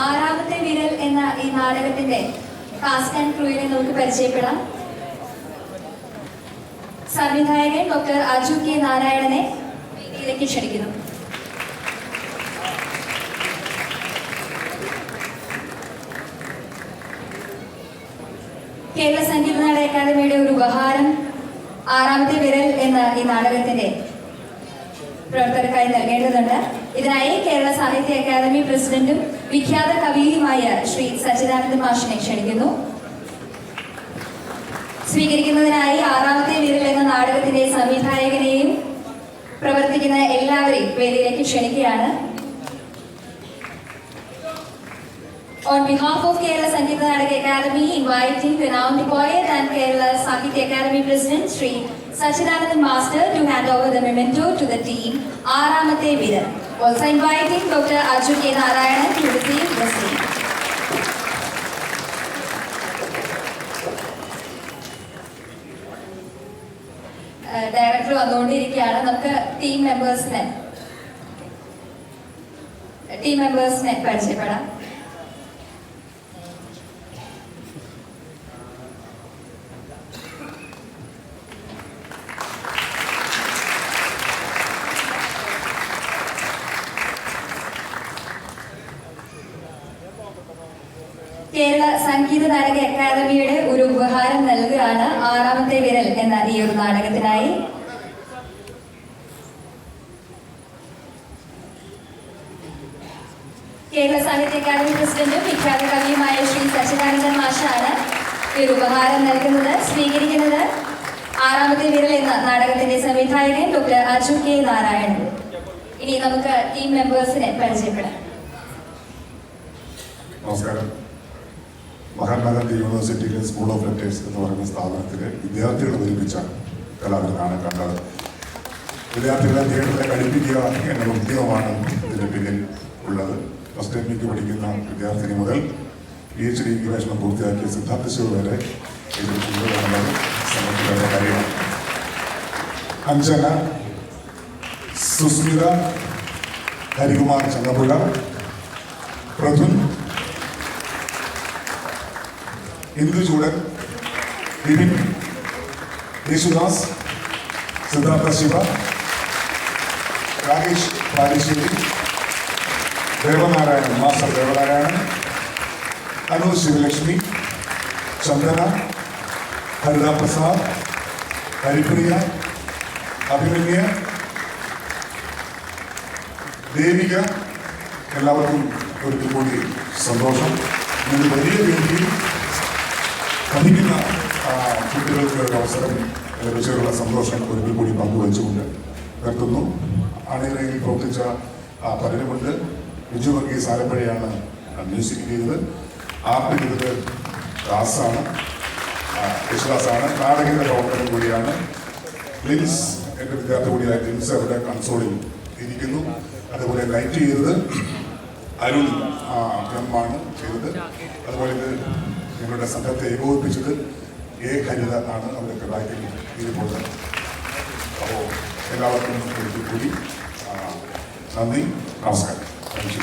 ആറാമത്തെ വിരൽ എന്ന ഈ നാടകത്തിന്റെ കാസ്റ്റ് ആൻഡ് ക്രൂവിനെ നമുക്ക് പരിചയപ്പെടാം. സംവിധായകൻ ഡോക്ടർ അജു കെ നാരായണനെ ഇതിലേക്ക് ക്ഷണിക്കുന്നു. കേരള സംഗീത നാടക അക്കാദമിയുടെ ഒരു ഉപഹാരം ആറാമത്തെ വിരൽ എന്ന ഈ നാടകത്തിന്റെ പ്രവർത്തകർക്കായി നൽകേണ്ടതുണ്ട്. ഇതിനായി കേരള സാഹിത്യ അക്കാദമി പ്രസിഡന്റും വിഖ്യാത കവിയുമായ ശ്രീ സച്ചിദാനന്ദൻ മാഷിനെ ക്ഷണിക്കുന്നു. സ്വീകരിക്കുന്നതിനായി ആറാമത്തെ വിരൽ എന്ന നാടകത്തിന്റെ സംവിധായകനെയും പ്രവർത്തിക്കുന്ന എല്ലാവരെയും വേദിയിലേക്ക് ക്ഷണിക്കുകയാണ്. On behalf of Kerala Sangeeta Nadaka Academy, inviting the renowned poet and Kerala Sahitya Academy President Sri Sachidanandan Master to hand over the memento to the team, Aramathe Viral. Also inviting Dr. Aju K. Narayanan to receive the same. Director വന്നുകൊണ്ടിരിക്കുകയാണ്. നമുക്ക് team മെമ്പേഴ്സിനെ പരിചയപ്പെടാം. കേരള സംഗീത നാടക അക്കാദമിയുടെ ഒരു ഉപഹാരം നൽകുകയാണ് ആറാമത്തെ വിരൽ എന്ന ഈ ഒരു നാടകത്തിനായി. കേരള സാഹിത്യ അക്കാദമി പ്രസിഡന്റും വിഖ്യാത കവിയുമായ ശ്രീ സച്ചിദാനന്ദൻ മാഷാണ് ഈ ഒരു ഉപഹാരം നൽകുന്നത്. സ്വീകരിക്കുന്നത് ആറാമത്തെ വിരൽ എന്ന നാടകത്തിന്റെ സംവിധായകൻ ഡോക്ടർ അജു കെ നാരായണൻ. ഇനി നമുക്ക് ടീം മെമ്പേഴ്സിനെ പരിചയപ്പെടാം. നമസ്കാരം. മഹാത്മാഗാന്ധി യൂണിവേഴ്സിറ്റിയിലെ സ്കൂൾ ഓഫ് ലെറ്റേഴ്സ് എന്ന് പറയുന്ന സ്ഥാപനത്തിലെ വിദ്യാർത്ഥികളെ ഒരുമിച്ച കലാവിരുന്നാണ് കണ്ടത്. വിദ്യാർത്ഥികളെ തിയേറ്ററിലെ കളിപ്പിക്കുക എന്ന ഉദ്യമമാണ് ഇതിന് പിന്നിൽ ഉള്ളത്. ഫസ്റ്റ് ടൈമിലേക്ക് പഠിക്കുന്ന വിദ്യാർത്ഥിനി മുതൽ PhD ഗവേഷണം പൂർത്തിയാക്കിയ സിദ്ധാർത്ഥ ശിവ വരെ ഇതിൽ കൂടുതലുള്ളത് സമയത്തിലുള്ള കാര്യമാണ്. അഞ്ജന, സുസ്മിത, ഹരികുമാർ ചങ്ങമ്പുഴ, പ്രഥുൻ, ഇന്ദുചൂടൻ, വിപിൻ, യേശുദാസ്, സിദ്ധാർത്ഥ ശിവ, രാകേഷ് പാലിശ്ശേരി, ദേവനാരായണൻ, മാസ്റ്റർ ദേവനാരായണൻ, അനു ശിവലക്ഷ്മി, ചന്ദന, ഹരിത പ്രസാദ്, ഹരിപ്രിയ, അഭിമന്യ, ദേവിക, എല്ലാവർക്കും ഒരിക്കൽ കൂടി സന്തോഷം. ഇതിന് വലിയ വേദിയിൽ പഠിക്കുന്ന കുട്ടികൾക്ക് ഒരു അവസരം ലഭിച്ചുള്ള സന്തോഷം ഒരിക്കൽ കൂടി പങ്കുവച്ചുകൊണ്ട് നിർത്തുന്നു. അണിയറയിൽ പ്രവർത്തിച്ച പലരുമുണ്ട്. വിജു വർഗീസ് ആലപ്പുഴയാണ് മ്യൂസിക് ചെയ്തത്. ആർട്ട് ചെയ്തത് യേശുദാസാണ്. നാടകയുടെ പ്രവർത്തനം കൂടിയാണ് ലിൻസ്, എൻ്റെ വിദ്യാർത്ഥി കൂടിയായ ലിൻസ് അവിടെ കൺസോളിൽ ഇരിക്കുന്നു. അതുപോലെ ലൈറ്റ് ചെയ്തത് അരുൺ ബ്രഹ്മാണ് ചെയ്തത്. അതുപോലെ ഇത് ഞങ്ങളുടെ സംഘത്തെ ഏകോപിപ്പിച്ചത് ഹരിത ആണ്. അവരൊക്കെ ബാക്കിൽ ഇരിക്കുന്നത്. അപ്പോൾ എല്ലാവർക്കും ഒരിക്കൽ കൂടി നന്ദി, നമസ്കാരം. Thank you.